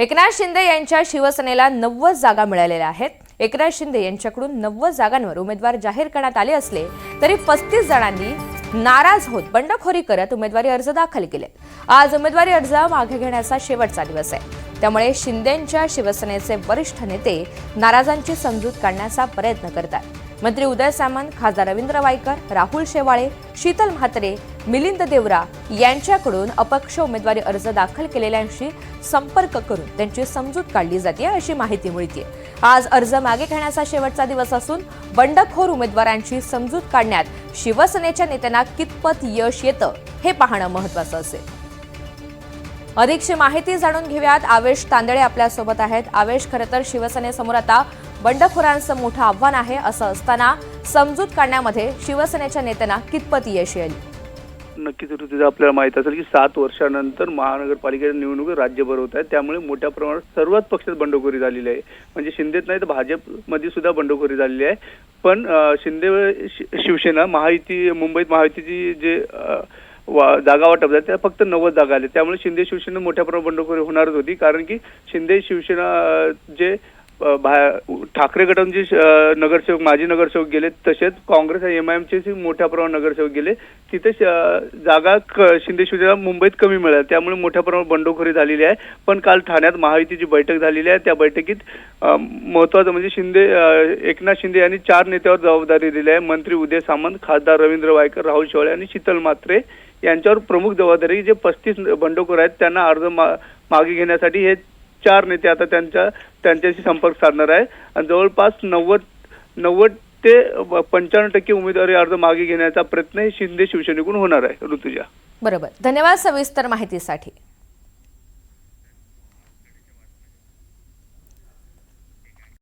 एकनाथ शिंदे यांच्या शिवसेनेला 90 जागा मिळालेल्या आहेत। एकनाथ शिंदे यांच्याकडून 90 जागांवर उमेदवार जाहीर करण्यात आले असले तरी 35 जणांनी नाराज होत बंडखोरी करत उमेदवारी अर्ज दाखल केले। आज उमेदवारी अर्ज मागे घेण्याचा शेवटचा दिवस आहे, त्यामुळे शिंदेंच्या शिवसेनेचे वरिष्ठ नेते नाराजांची समजूत काढण्याचा प्रयत्न करतात। मंत्री उदय सामंत, खासदार रवींद्र वायकर, राहुल शेवाळे, शीतल म्हात्रे, मिलिंद देवरा यांच्याकडून अपक्ष उमेदवारी अर्ज दाखल केलेल्यांशी संपर्क करून त्यांची समजूत काढली जाते अशी माहिती मिळते। आज अर्ज मागे घेण्याचा शेवटचा दिवस असून बंडखोर उमेदवारांची समजूत काढण्यात शिवसेनेच्या नेत्यांना कितपत यश येतं हे पाहणं महत्त्वाचं असेल। अधिकची माहिती जाणून घेऊयात। आवेश तांदळे आपल्या सोबत आहेत। आवेश, खरं तर शिवसेनेसमोर आता बंडखोरांचं मोठं आव्हान आहे, असं असताना समजूत काढण्यामध्ये शिवसेनेच्या नेत्यांना कितपत यश येईल? नक्कीच ऋतुजा, आपल्याला माहित असेल की 7 वर्षानंतर महानगरपालिकेच्या निवडणुका राज्यभर होत आहेत, त्यामुळे मोठ्या प्रमाणात सर्वच पक्षात बंडखोरी झालेली आहे। म्हणजे शिंदेत नाही तर भाजपमध्ये सुद्धा बंडखोरी झालेली आहे। पण शिंदे शिवसेना महायुती, मुंबईत महायुतीची जे जागा वाटप त्या फक्त 90 जागा आल्या, त्यामुळे शिंदे शिवसेना मोठ्या प्रमाणात बंडखोरी होणारच होती। कारण की शिंदे शिवसेना जे ठाकरे गटांचे नगरसेवक, माजी नगरसेवक गेले, तसेच काँग्रेस आणि MIMचे मोठ्या प्रमाणात नगरसेवक गेले। तिथे जागा शिंदे शिवसेना मुंबईत कमी मिळाल्या, त्यामुळे मोठ्या प्रमाणात बंडखोरी झालेली आहे। पण काल ठाण्यात महायुतीची बैठक झालेली आहे, त्या बैठकीत महत्त्वाचं म्हणजे एकनाथ शिंदे यांनी 4 नेत्यावर जबाबदारी दिली आहे। मंत्री उदय सामंत, खासदार रवींद्र वायकर, राहुल शेवाळे आणि शीतल म्हात्रे यांच्यावर प्रमुख जबाबदारी। जे 35 बंडखोर आहेत त्यांना अर्ज मागे घेण्यासाठी हे 4 नेते आता त्यांच्याशी संपर्क साधणार आहे आणि जवळपास 90 ते 95% उमेदवारी अर्ज मागे घेण्याचा प्रयत्न शिंदे शिवसेनेकडून होणार आहे। ऋतुजा, बरोबर, धन्यवाद सविस्तर माहितीसाठी।